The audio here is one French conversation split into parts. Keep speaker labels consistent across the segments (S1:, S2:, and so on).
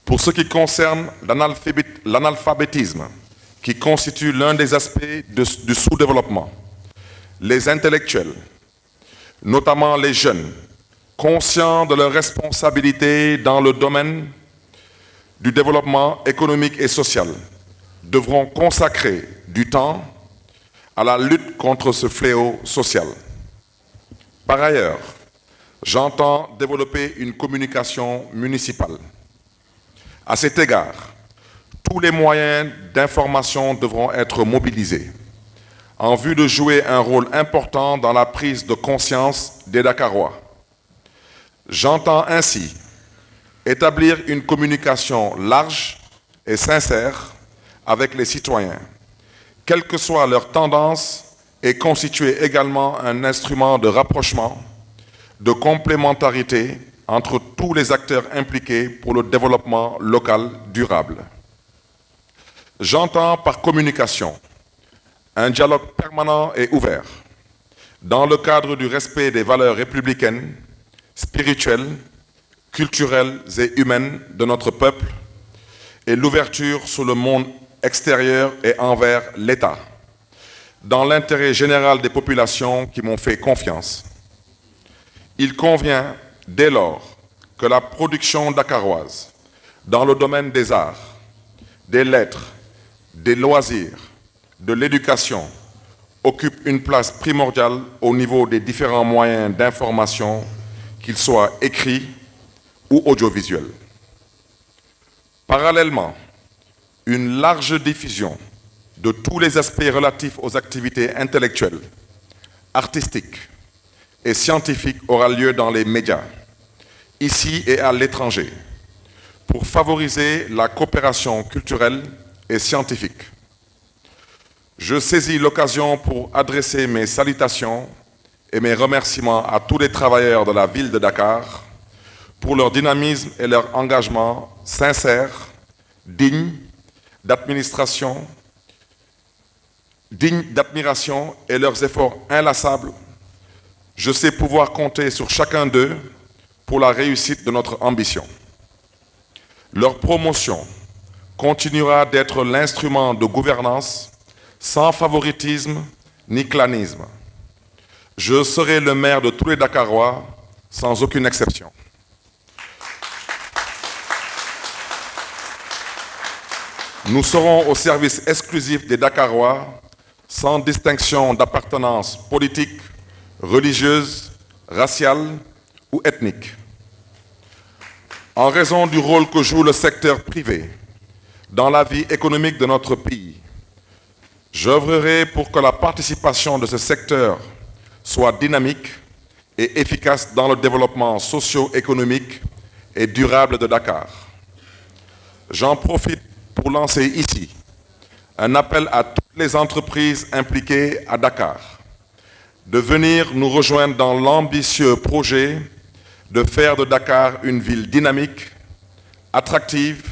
S1: Pour ce qui concerne l'analphabétisme, qui constitue l'un des aspects du sous-développement, les intellectuels, notamment les jeunes, conscients de leurs responsabilités dans le domaine du développement économique et social, devront consacrer du temps à la lutte contre ce fléau social. Par ailleurs, j'entends développer une communication municipale. À cet égard, tous les moyens d'information devront être mobilisés en vue de jouer un rôle important dans la prise de conscience des Dakarois. J'entends ainsi établir une communication large et sincère avec les citoyens, quelle que soit leur tendance, et constituer également un instrument de rapprochement, de complémentarité entre tous les acteurs impliqués pour le développement local durable. J'entends par communication un dialogue permanent et ouvert, dans le cadre du respect des valeurs républicaines, spirituelles, culturelles et humaines de notre peuple, et l'ouverture sur le monde extérieur et envers l'État, dans l'intérêt général des populations qui m'ont fait confiance. Il convient, dès lors, que la production dakaroise, dans le domaine des arts, des lettres, des loisirs, de l'éducation, occupe une place primordiale au niveau des différents moyens d'information, qu'ils soient écrits ou audiovisuels. Parallèlement, une large diffusion de tous les aspects relatifs aux activités intellectuelles, artistiques et scientifiques aura lieu dans les médias, ici et à l'étranger, pour favoriser la coopération culturelle et scientifique. Je saisis l'occasion pour adresser mes salutations et mes remerciements à tous les travailleurs de la ville de Dakar pour leur dynamisme et leur engagement sincère, digne d'admiration et leurs efforts inlassables. Je sais pouvoir compter sur chacun d'eux pour la réussite de notre ambition. Leur promotion continuera d'être l'instrument de gouvernance sans favoritisme ni clanisme. Je serai le maire de tous les Dakarois, sans aucune exception. Nous serons au service exclusif des Dakarois, sans distinction d'appartenance politique, religieuse, raciale ou ethnique. En raison du rôle que joue le secteur privé dans la vie économique de notre pays, j'œuvrerai pour que la participation de ce secteur soit dynamique et efficace dans le développement socio-économique et durable de Dakar. J'en profite pour lancer ici un appel à toutes les entreprises impliquées à Dakar de venir nous rejoindre dans l'ambitieux projet de faire de Dakar une ville dynamique, attractive,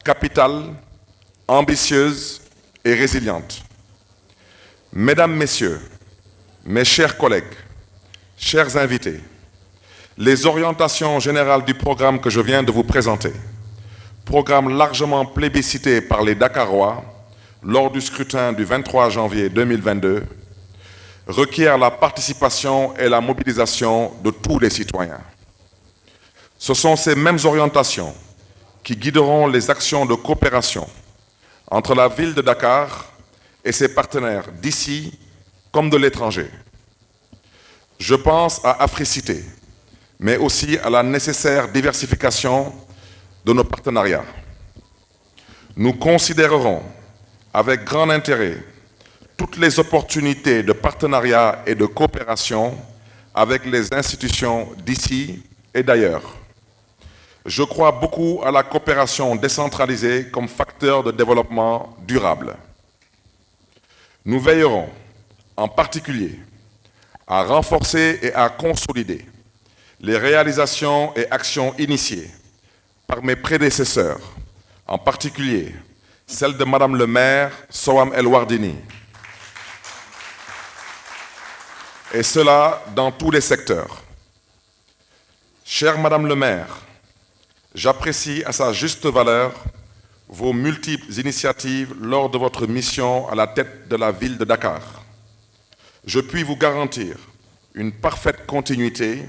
S1: capitale, ambitieuse et résiliente. Mesdames, Messieurs, mes chers collègues, chers invités, les orientations générales du programme que je viens de vous présenter, programme largement plébiscité par les Dakarois lors du scrutin du 23 janvier 2022, requiert la participation et la mobilisation de tous les citoyens. Ce sont ces mêmes orientations qui guideront les actions de coopération entre la ville de Dakar et ses partenaires d'ici comme de l'étranger. Je pense à Africité, mais aussi à la nécessaire diversification de nos partenariats. Nous considérerons avec grand intérêt toutes les opportunités de partenariat et de coopération avec les institutions d'ici et d'ailleurs. Je crois beaucoup à la coopération décentralisée comme facteur de développement durable. Nous veillerons, en particulier, à renforcer et à consolider les réalisations et actions initiées par mes prédécesseurs, en particulier celle de Madame le maire Soham El Wardini. et cela dans tous les secteurs. Chère Madame le maire, j'apprécie à sa juste valeur vos multiples initiatives lors de votre mission à la tête de la ville de Dakar. Je puis vous garantir une parfaite continuité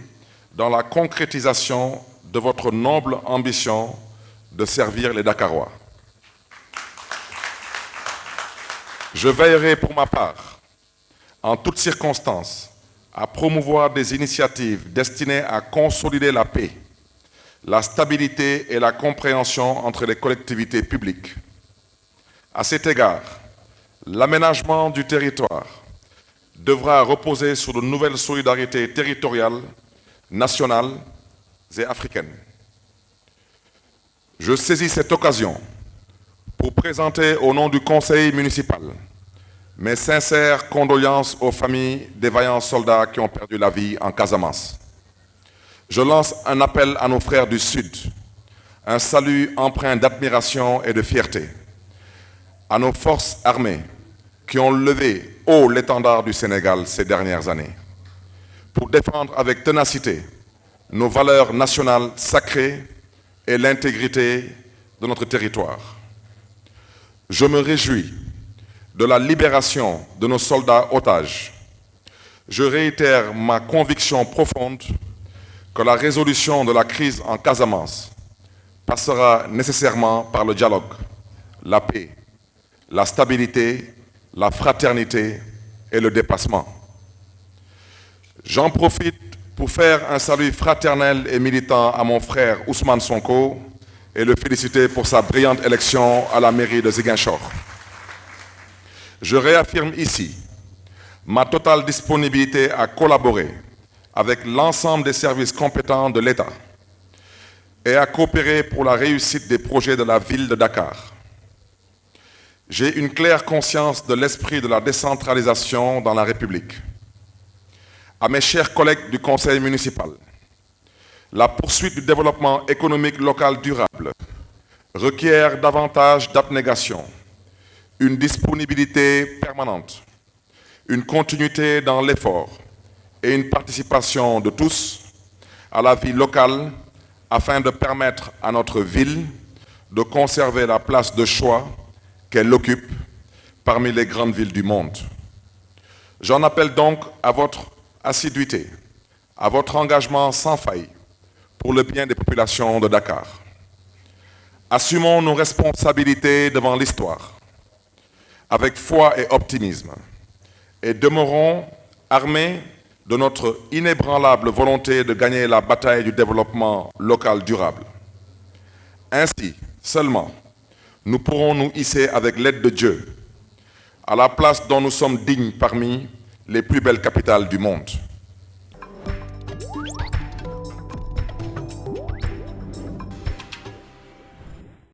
S1: dans la concrétisation de votre noble ambition de servir les Dakarois. Je veillerai pour ma part, en toutes circonstances, à promouvoir des initiatives destinées à consolider la paix, la stabilité et la compréhension entre les collectivités publiques. À cet égard, l'aménagement du territoire devra reposer sur de nouvelles solidarités territoriales, nationales et africaines. Je saisis cette occasion pour présenter au nom du conseil municipal mes sincères condoléances aux familles des vaillants soldats qui ont perdu la vie en Casamance. Je lance un appel à nos frères du Sud, un salut empreint d'admiration et de fierté, à nos forces armées qui ont levé haut l'étendard du Sénégal ces dernières années, pour défendre avec ténacité nos valeurs nationales sacrées et l'intégrité de notre territoire. Je me réjouis de la libération de nos soldats otages. Je réitère ma conviction profonde que la résolution de la crise en Casamance passera nécessairement par le dialogue, la paix, la stabilité, la fraternité et le dépassement. J'en profite pour faire un salut fraternel et militant à mon frère Ousmane Sonko et le féliciter pour sa brillante élection à la mairie de Ziguinchor. Je réaffirme ici ma totale disponibilité à collaborer avec l'ensemble des services compétents de l'État et à coopérer pour la réussite des projets de la ville de Dakar. J'ai une claire conscience de l'esprit de la décentralisation dans la République. À mes chers collègues du conseil municipal, la poursuite du développement économique local durable requiert davantage d'abnégation, une disponibilité permanente, une continuité dans l'effort et une participation de tous à la vie locale afin de permettre à notre ville de conserver la place de choix qu'elle occupe parmi les grandes villes du monde. J'en appelle donc à votre assiduité, à votre engagement sans faille pour le bien des populations de Dakar. Assumons nos responsabilités devant l'histoire, avec foi et optimisme, et demeurons armés de notre inébranlable volonté de gagner la bataille du développement local durable. Ainsi, seulement, nous pourrons nous hisser avec l'aide de Dieu à la place dont nous sommes dignes parmi les plus belles capitales du monde.